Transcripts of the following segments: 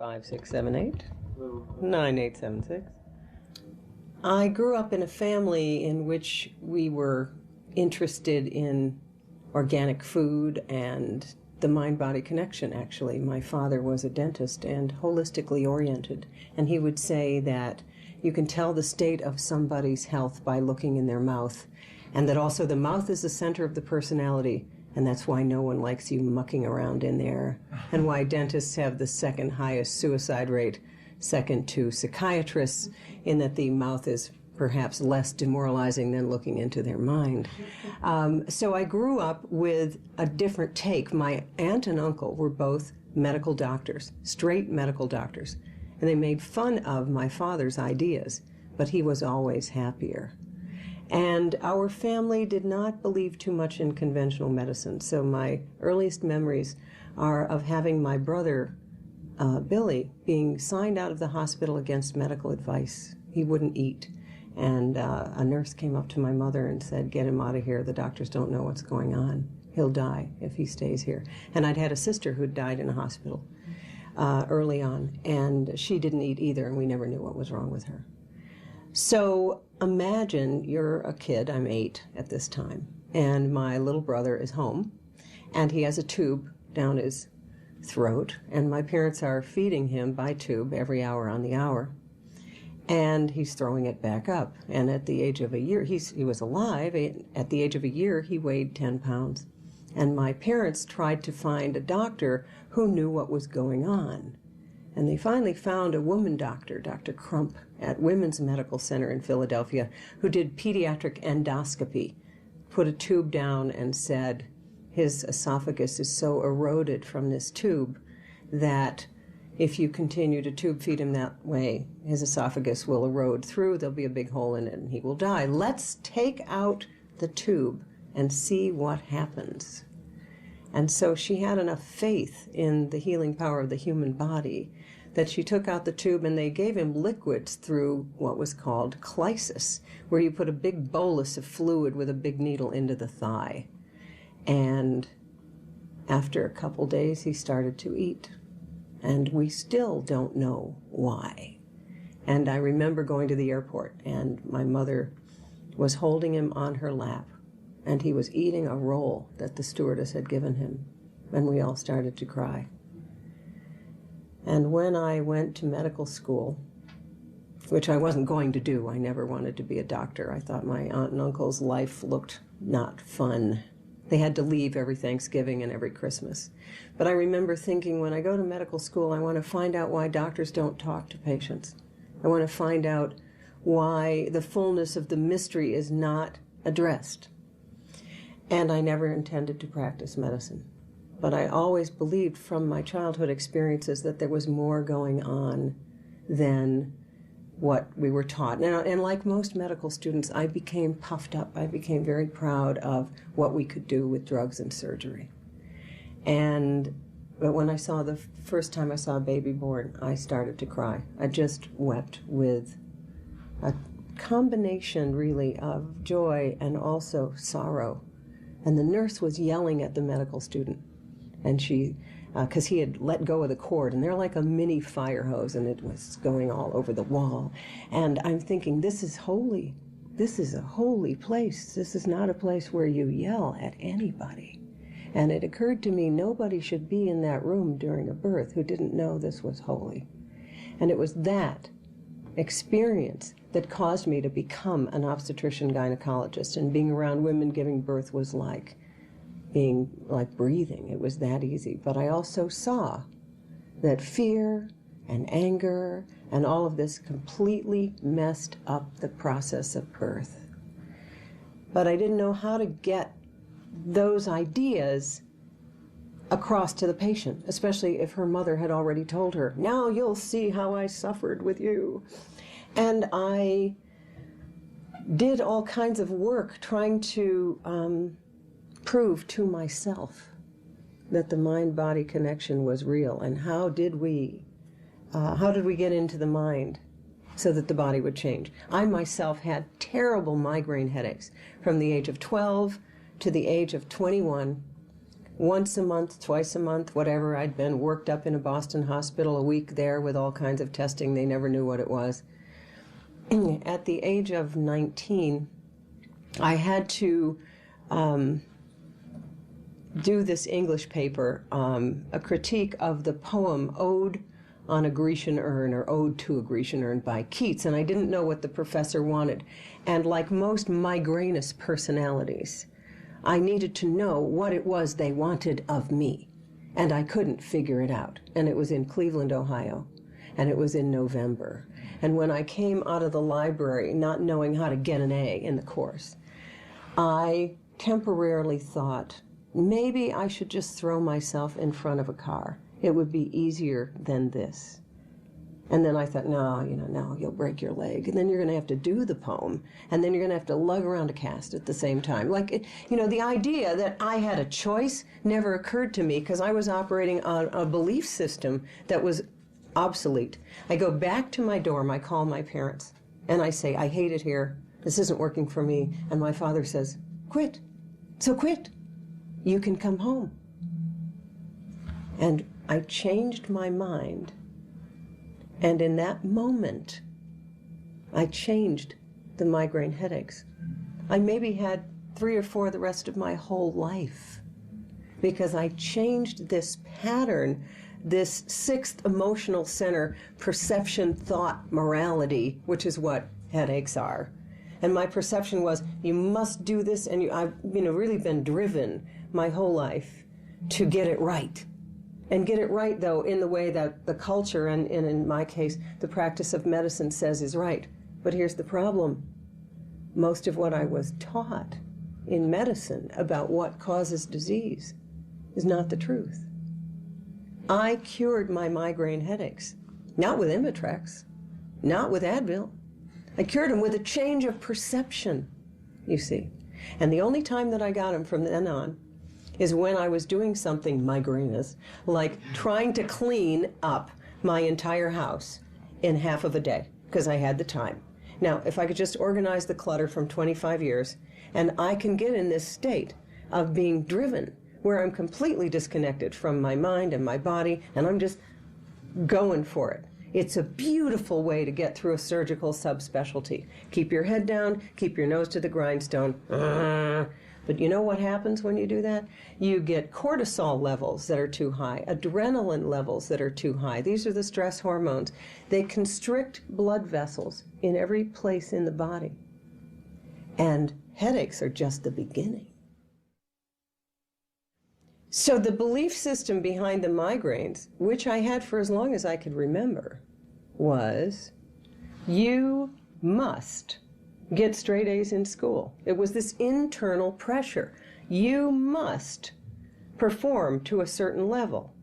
567 9876. I grew up in a family in which we were interested in organic food and the mind-body connection, actually. My father was a dentist and holistically oriented, and he would say that you can tell the state of somebody's health by looking in their mouth, and that also the mouth is the center of the personality, and that's why no one likes you mucking around in there, and why dentists have the second highest suicide rate, second to psychiatrists, in that the mouth is perhaps less demoralizing than looking into their mind. So I grew up with a different take. My aunt and uncle were both medical doctors, straight medical doctors, and they made fun of my father's ideas, but he was always happier. And our family did not believe too much in conventional medicine, so my earliest memories are of having my brother, Billy, being signed out of the hospital against medical advice. He wouldn't eat. And a nurse came up to my mother and said, "Get him out of here. The doctors don't know what's going on. He'll die if he stays here." And I'd had a sister who'd died in a hospital early on, and she didn't eat either, and we never knew what was wrong with her. So imagine you're a kid, I'm 8 at this time, and my little brother is home, and he has a tube down his throat, and my parents are feeding him by tube every hour on the hour. And he's throwing it back up. And at the age of a year, he was alive. At the age of a year, he weighed 10 pounds. And my parents tried to find a doctor who knew what was going on. And they finally found a woman doctor, Dr. Crump, at Women's Medical Center in Philadelphia, who did pediatric endoscopy, put a tube down and said his esophagus is so eroded from this tube that if you continue to tube feed him that way, his esophagus will erode through, there'll be a big hole in it, and he will die. Let's take out the tube and see what happens. And so she had enough faith in the healing power of the human body that she took out the tube, and they gave him liquids through what was called clysis, where you put a big bolus of fluid with a big needle into the thigh. And after a couple days, he started to eat. And we still don't know why. And I remember going to the airport, and my mother was holding him on her lap, and he was eating a roll that the stewardess had given him, and we all started to cry. And when I went to medical school, which I wasn't going to do, I never wanted to be a doctor. I thought my aunt and uncle's life looked not fun. They had to leave every Thanksgiving and every Christmas. But I remember thinking, when I go to medical school, I want to find out why doctors don't talk to patients. I want to find out why the fullness of the mystery is not addressed. And I never intended to practice medicine. But I always believed from my childhood experiences that there was more going on than what we were taught. And like most medical students, I became puffed up. I became very proud of what we could do with drugs and surgery. But when I saw the first time I saw a baby born, I started to cry. I just wept with a combination, really, of joy and also sorrow. And the nurse was yelling at the medical student, and she, because he had let go of the cord, and they're like a mini fire hose, and it was going all over the wall. And I'm thinking, this is holy. This is a holy place. This is not a place where you yell at anybody. And it occurred to me, nobody should be in that room during a birth who didn't know this was holy. And it was that experience that caused me to become an obstetrician-gynecologist, and being around women giving birth was like being like breathing. It was that easy. But I also saw that fear and anger and all of this completely messed up the process of birth. But I didn't know how to get those ideas across to the patient, especially if her mother had already told her, "Now you'll see how I suffered with you." And I did all kinds of work trying to prove to myself that the mind-body connection was real, and how did we get into the mind so that the body would change. I myself had terrible migraine headaches from the age of 12 to the age of 21, once a month, twice a month, whatever. I'd been worked up in a Boston hospital, a week there with all kinds of testing. They never knew what it was. At the age of 19, I had to do this English paper, a critique of the poem Ode on a Grecian Urn, or Ode to a Grecian Urn by Keats, and I didn't know what the professor wanted. And like most migrainous personalities, I needed to know what it was they wanted of me, and I couldn't figure it out. And it was in Cleveland, Ohio, and it was in November. And when I came out of the library, not knowing how to get an A in the course, I temporarily thought, maybe I should just throw myself in front of a car. It would be easier than this. And then I thought, no, no, you'll break your leg. And then you're going to have to do the poem. And then you're going to have to lug around a cast at the same time. Like, the idea that I had a choice never occurred to me because I was operating on a belief system that was obsolete. I go back to my dorm, I call my parents, and I say, I hate it here. This isn't working for me. And my father says, quit. So quit. You can come home. And I changed my mind. And in that moment, I changed the migraine headaches. I maybe had 3 or 4 the rest of my whole life because I changed this pattern, this 6th emotional center, perception, thought, morality, which is what headaches are. And my perception was, you must do this, and I've really been driven my whole life to get it right. And get it right, though, in the way that the culture, and in my case, the practice of medicine says is right. But here's the problem. Most of what I was taught in medicine about what causes disease is not the truth. I cured my migraine headaches, not with Imitrex, not with Advil. I cured them with a change of perception, you see. And the only time that I got them from then on is when I was doing something migrainous, like trying to clean up my entire house in half of a day, because I had the time. Now, if I could just organize the clutter from 25 years, and I can get in this state of being driven, where I'm completely disconnected from my mind and my body, and I'm just going for it. It's a beautiful way to get through a surgical subspecialty. Keep your head down, keep your nose to the grindstone. But you know what happens when you do that? You get cortisol levels that are too high, adrenaline levels that are too high. These are the stress hormones. They constrict blood vessels in every place in the body. And headaches are just the beginning. So the belief system behind the migraines, which I had for as long as I could remember, was you must get straight A's in school. It was this internal pressure. You must perform to a certain level.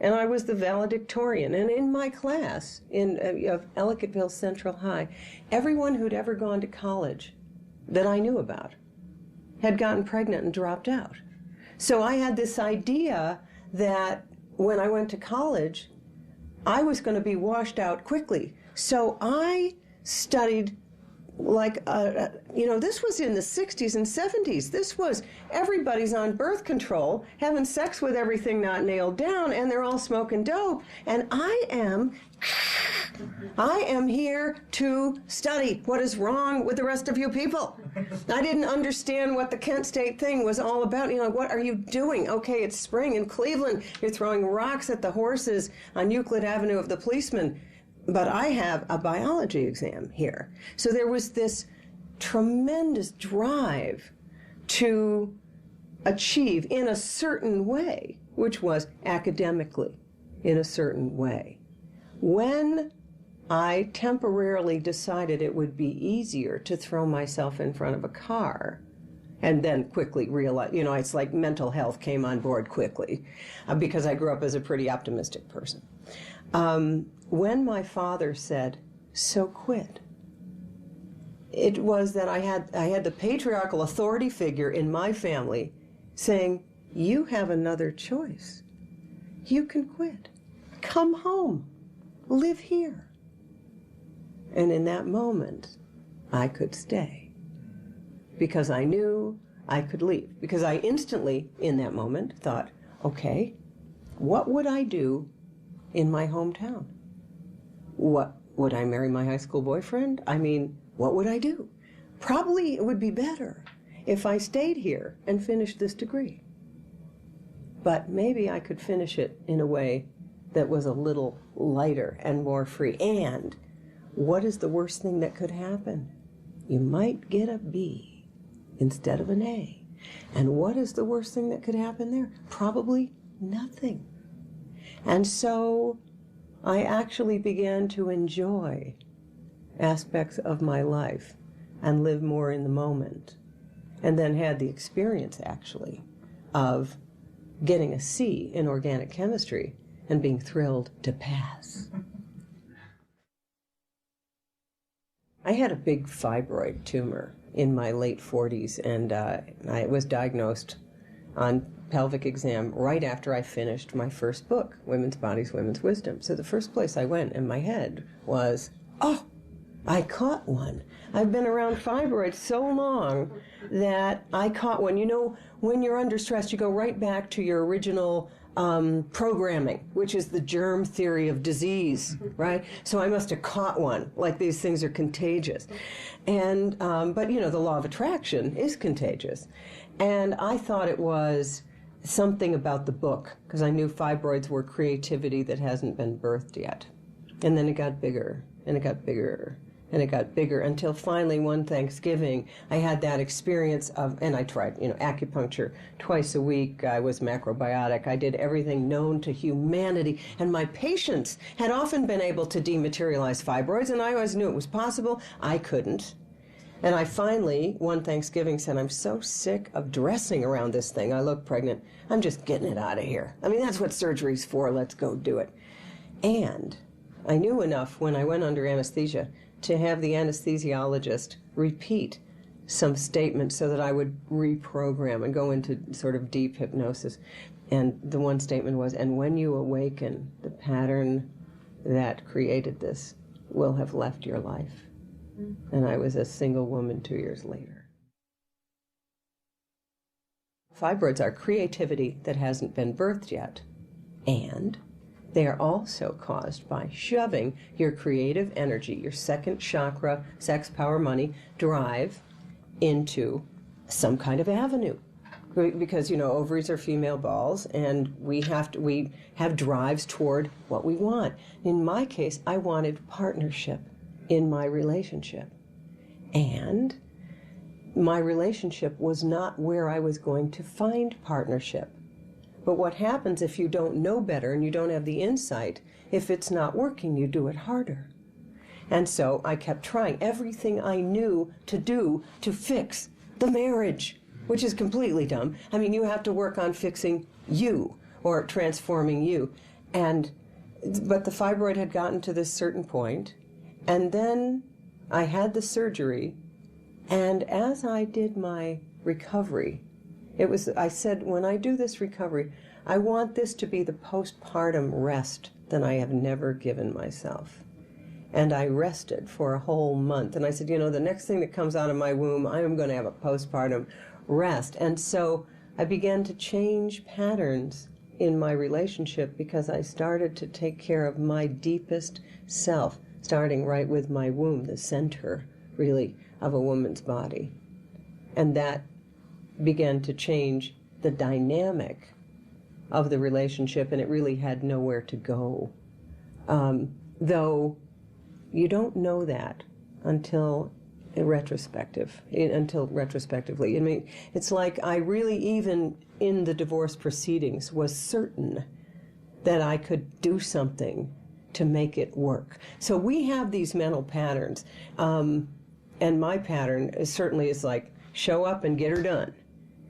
And I was the valedictorian. And in my class of Ellicottville Central High, everyone who'd ever gone to college that I knew about had gotten pregnant and dropped out. So I had this idea that when I went to college, I was going to be washed out quickly. So I studied like, this was in the 60s and 70s. This was, everybody's on birth control, having sex with everything not nailed down, and they're all smoking dope. And I am here to study what is wrong with the rest of you people. I didn't understand what the Kent State thing was all about. What are you doing? Okay, it's spring in Cleveland. You're throwing rocks at the horses on Euclid Avenue of the policeman. But I have a biology exam here. So there was this tremendous drive to achieve in a certain way, which was academically in a certain way. When I temporarily decided it would be easier to throw myself in front of a car, and then quickly realized, it's like mental health came on board quickly, because I grew up as a pretty optimistic person. When my father said, so quit, it was that I had the patriarchal authority figure in my family saying, you have another choice. You can quit. Come home. Live here. And in that moment, I could stay because I knew I could leave. Because I instantly, in that moment, thought, okay, what would I do in my hometown? What would I marry my high school boyfriend? I mean, what would I do? Probably it would be better if I stayed here and finished this degree. But maybe I could finish it in a way that was a little lighter and more free. And what is the worst thing that could happen? You might get a B instead of an A. And what is the worst thing that could happen there? Probably nothing. And so I actually began to enjoy aspects of my life and live more in the moment. And then had the experience, actually, of getting a C in organic chemistry and being thrilled to pass. I had a big fibroid tumor in my late 40s, and I was diagnosed on pelvic exam right after I finished my first book, Women's Bodies, Women's Wisdom. So the first place I went in my head was, oh, I caught one. I've been around fibroids so long that I caught one. You know, when you're under stress, you go right back to your original programming, which is the germ theory of disease, right? So I must have caught one, like these things are contagious. And, but you know, the law of attraction is contagious. And I thought it was something about the book, because I knew fibroids were creativity that hasn't been birthed yet. And then it got bigger, and it got bigger, and it got bigger, until finally one Thanksgiving I had that experience of, and I tried, you know, acupuncture twice a week. I was macrobiotic. I did everything known to humanity, and my patients had often been able to dematerialize fibroids, and I always knew it was possible. I couldn't. And I finally, one Thanksgiving, said, I'm so sick of dressing around this thing. I look pregnant. I'm just getting it out of here. I mean, that's what surgery's for. Let's go do it. And I knew enough when I went under anesthesia to have the anesthesiologist repeat some statements so that I would reprogram and go into sort of deep hypnosis. And the one statement was, and when you awaken, the pattern that created this will have left your life. And I was a single woman 2 years later. Fibroids are creativity that hasn't been birthed yet, and they are also caused by shoving your creative energy, your second chakra, sex, power, money, drive into some kind of avenue. Because, you know, ovaries are female balls, and we have drives toward what we want. In my case, I wanted partnership in my relationship. And my relationship was not where I was going to find partnership. But what happens if you don't know better and you don't have the insight, if it's not working, you do it harder. And so I kept trying everything I knew to do to fix the marriage, which is completely dumb. I mean, you have to work on fixing you or transforming you. But the fibroid had gotten to this certain point, and then I had the surgery, and as I did my recovery, I said, when I do this recovery, I want this to be the postpartum rest that I have never given myself. And I rested for a whole month. And I said, you know, the next thing that comes out of my womb, I am going to have a postpartum rest. And so I began to change patterns in my relationship because I started to take care of my deepest self, starting right with my womb, the center, really, of a woman's body. And that began to change the dynamic of the relationship, and it really had nowhere to go. Though you don't know that until retrospectively. I mean, it's like I really, even in the divorce proceedings, was certain that I could do something to make it work. So we have these mental patterns, and my pattern certainly is like, show up and get her done.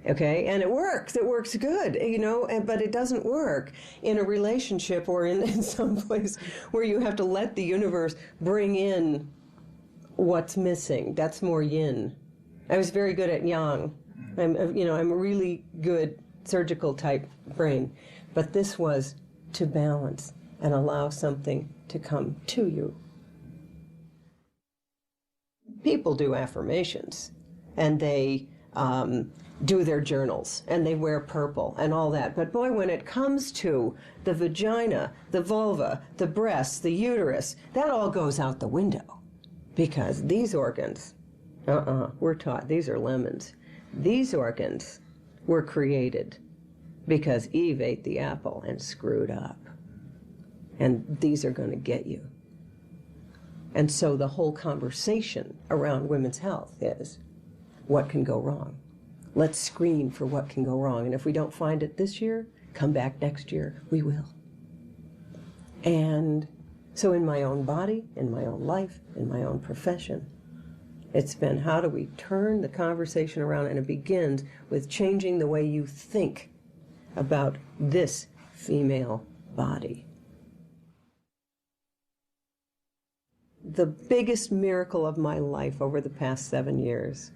Okay, and it works good, you know, but it doesn't work in a relationship or in some place where you have to let the universe bring in what's missing. That's more yin. I was very good at yang. I'm a really good surgical type brain, but this was to balance and allow something to come to you. People do affirmations, and they do their journals, and they wear purple and all that. But boy, when it comes to the vagina, the vulva, the breasts, the uterus, that all goes out the window. Because these organs, we're taught these are lemons. These organs were created because Eve ate the apple and screwed up. And these are going to get you. And so the whole conversation around women's health is, what can go wrong? Let's screen for what can go wrong. And if we don't find it this year, come back next year. We will. And so in my own body, in my own life, in my own profession, it's been how do we turn the conversation around, and it begins with changing the way you think about this female body. The biggest miracle of my life over the past 7 years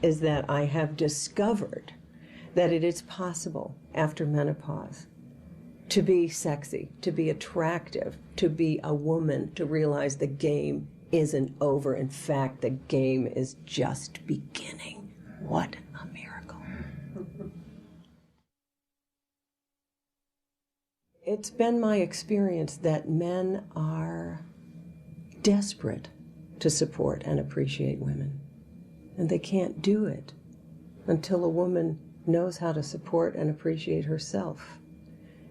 is that I have discovered that it is possible after menopause to be sexy, to be attractive, to be a woman, to realize the game isn't over. In fact, the game is just beginning. What a miracle. It's been my experience that men are desperate to support and appreciate women. And they can't do it until a woman knows how to support and appreciate herself.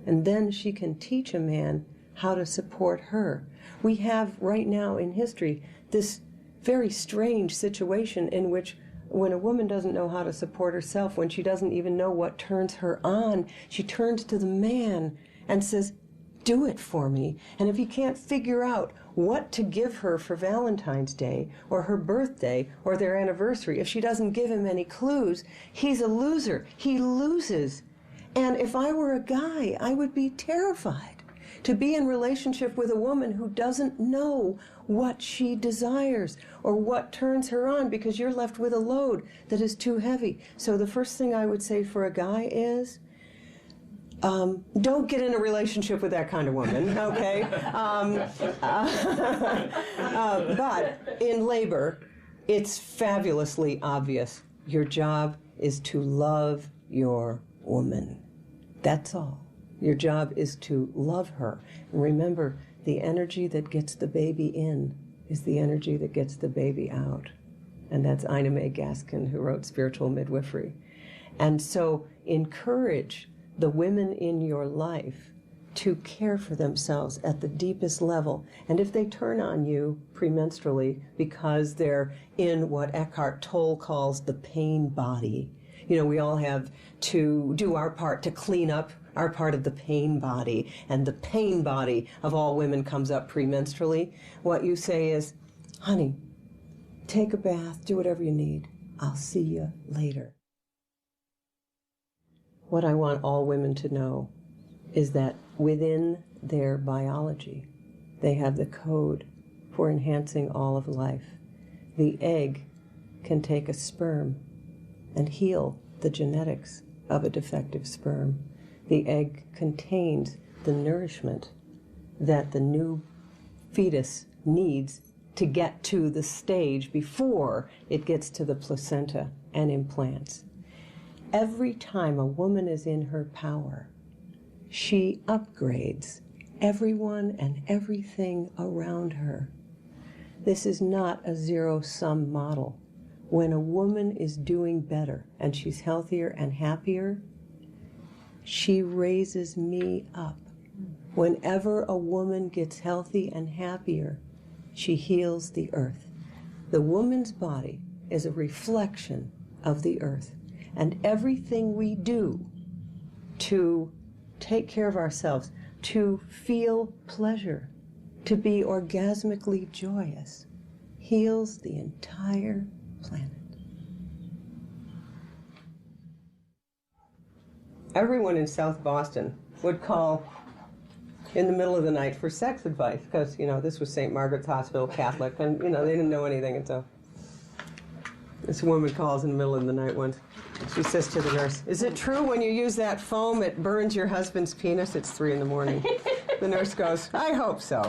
And then she can teach a man how to support her. We have right now in history this very strange situation in which when a woman doesn't know how to support herself, when she doesn't even know what turns her on, she turns to the man and says, do it for me. And if he can't figure out what to give her for Valentine's Day or her birthday or their anniversary, if she doesn't give him any clues, he's a loser. He loses. And if I were a guy, I would be terrified to be in relationship with a woman who doesn't know what she desires or what turns her on, because you're left with a load that is too heavy. So the first thing I would say for a guy is, don't get in a relationship with that kind of woman, okay? But in labor, it's fabulously obvious. Your job is to love your woman. That's all. Your job is to love her. And remember, the energy that gets the baby in is the energy that gets the baby out. And that's Ina May Gaskin, who wrote Spiritual Midwifery. And so encourage the women in your life to care for themselves at the deepest level. And if they turn on you premenstrually because they're in what Eckhart Tolle calls the pain body, you know, we all have to do our part to clean up our part of the pain body, and the pain body of all women comes up premenstrually. What you say is, honey, take a bath, do whatever you need. I'll see you later. What I want all women to know is that within their biology, they have the code for enhancing all of life. The egg can take a sperm and heal the genetics of a defective sperm. The egg contains the nourishment that the new fetus needs to get to the stage before it gets to the placenta and implants. Every time a woman is in her power, she upgrades everyone and everything around her. This is not a zero-sum model. When a woman is doing better and she's healthier and happier, she raises me up. Whenever a woman gets healthy and happier, she heals the earth. The woman's body is a reflection of the earth. And everything we do to take care of ourselves, to feel pleasure, to be orgasmically joyous, heals the entire planet. Everyone in South Boston would call in the middle of the night for sex advice, because, you know, this was St. Margaret's Hospital, Catholic, and, you know, they didn't know anything. And so this woman calls in the middle of the night once. She says to the nurse, is it true when you use that foam it burns your husband's penis? It's 3 a.m. The nurse goes, I hope so.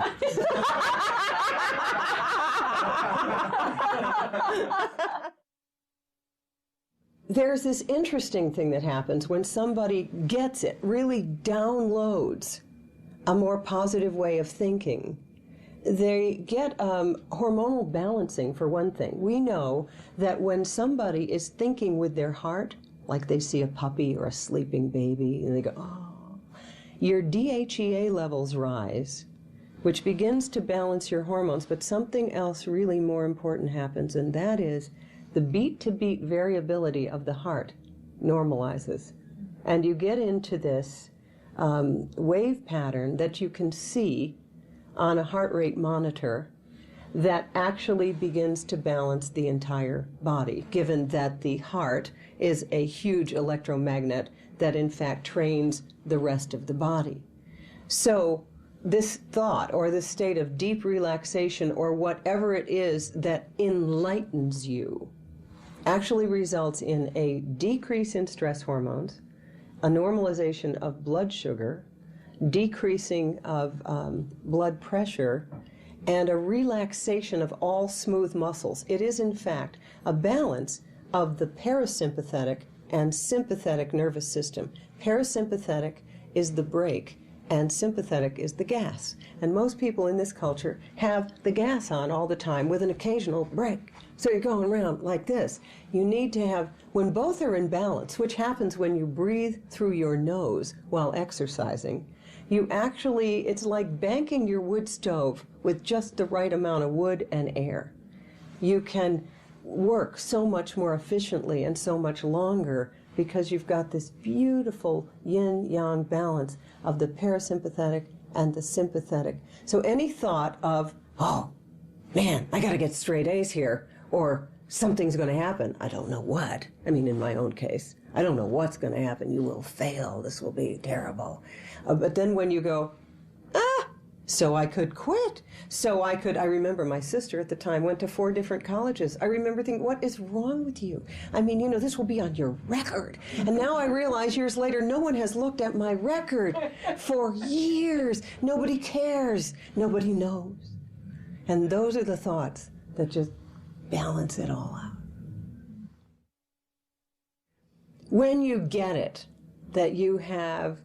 there's this interesting thing that happens when somebody gets it, really downloads a more positive way of thinking. They get hormonal balancing, for one thing. We know that when somebody is thinking with their heart, like they see a puppy or a sleeping baby, and they go, oh, your DHEA levels rise, which begins to balance your hormones, but something else really more important happens, and that is the beat-to-beat variability of the heart normalizes. And you get into this wave pattern that you can see on a heart rate monitor that actually begins to balance the entire body, given that the heart is a huge electromagnet that in fact trains the rest of the body. So this thought or this state of deep relaxation or whatever it is that enlightens you actually results in a decrease in stress hormones, a normalization of blood sugar, decreasing of blood pressure, and a relaxation of all smooth muscles. It is, in fact, a balance of the parasympathetic and sympathetic nervous system. Parasympathetic is the brake, and sympathetic is the gas. And most people in this culture have the gas on all the time with an occasional brake. So you're going around like this. You need to have, when both are in balance, which happens when you breathe through your nose while exercising, you actually, it's like banking your wood stove with just the right amount of wood and air. You can work so much more efficiently and so much longer because you've got this beautiful yin-yang balance of the parasympathetic and the sympathetic. So any thought of, oh, man, I got to get straight A's here, or something's going to happen, I don't know what. I mean, in my own case, I don't know what's going to happen. You will fail. This will be terrible. But then when you go, so I could quit. I remember my sister at the time went to 4 different colleges. I remember thinking, what is wrong with you? I mean, you know, this will be on your record. And now I realize years later, no one has looked at my record for years. Nobody cares. Nobody knows. And those are the thoughts that just balance it all out. When you get it, that you have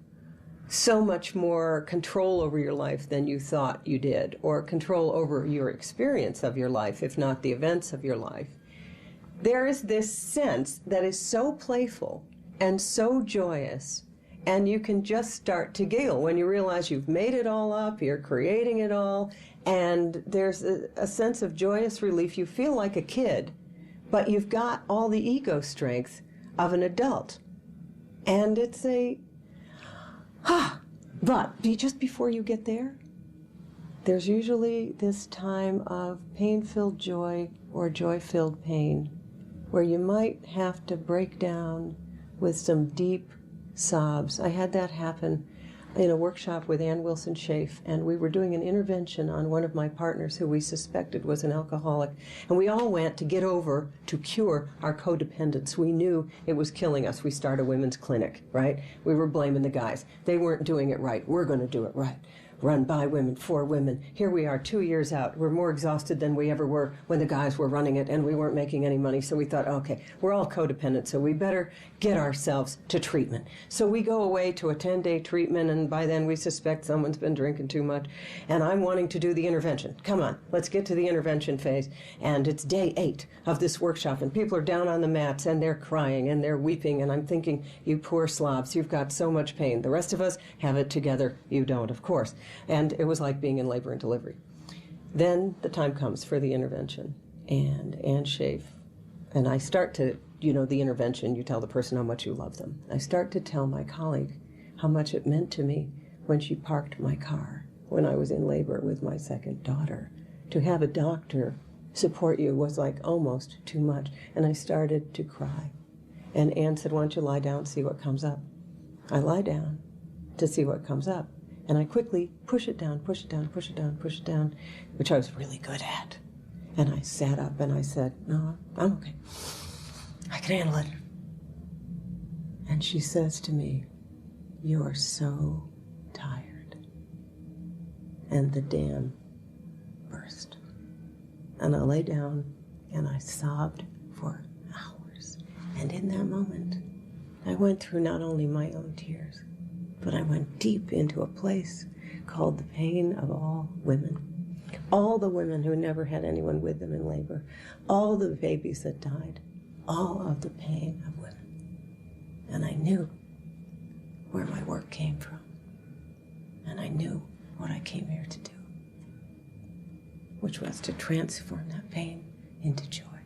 so much more control over your life than you thought you did, or control over your experience of your life, if not the events of your life, there is this sense that is so playful and so joyous, and you can just start to giggle when you realize you've made it all up, you're creating it all, and there's a sense of joyous relief. You feel like a kid, but you've got all the ego strength of an adult. And it's but just before you get there, there's usually this time of pain-filled joy or joy-filled pain, where you might have to break down with some deep sobs. I had that happen in a workshop with Ann Wilson Schaaf, and we were doing an intervention on one of my partners who we suspected was an alcoholic, and we all went to get over, to cure our codependence. We knew it was killing us. We started a women's clinic, right? We were blaming the guys. They weren't doing it right. We're going to do it right. Run by women, for women. Here we are 2 years out. We're more exhausted than we ever were when the guys were running it, and we weren't making any money. So we thought, okay, we're all codependent, so we better get ourselves to treatment. So we go away to a 10-day treatment, and by then we suspect someone's been drinking too much, and I'm wanting to do the intervention. Come on, let's get to the intervention phase. And it's day 8 of this workshop, and people are down on the mats, and they're crying, and they're weeping, and I'm thinking, you poor slobs, you've got so much pain. The rest of us have it together. You don't, of course. And it was like being in labor and delivery. Then the time comes for the intervention, and Ann Schaaf, and I start to, the intervention, you tell the person how much you love them. I start to tell my colleague how much it meant to me when she parked my car when I was in labor with my second daughter. To have a doctor support you was like almost too much, and I started to cry. And Ann said, why don't you lie down and see what comes up? I lie down to see what comes up. And I quickly push it down, push it down, push it down, push it down, which I was really good at. And I sat up and I said, no, I'm okay. I can handle it. And she says to me, you're so tired. And the dam burst. And I lay down and I sobbed for hours. And in that moment, I went through not only my own tears, but I went deep into a place called the pain of all women. All the women who never had anyone with them in labor, all the babies that died, all of the pain of women. And I knew where my work came from. And I knew what I came here to do, which was to transform that pain into joy.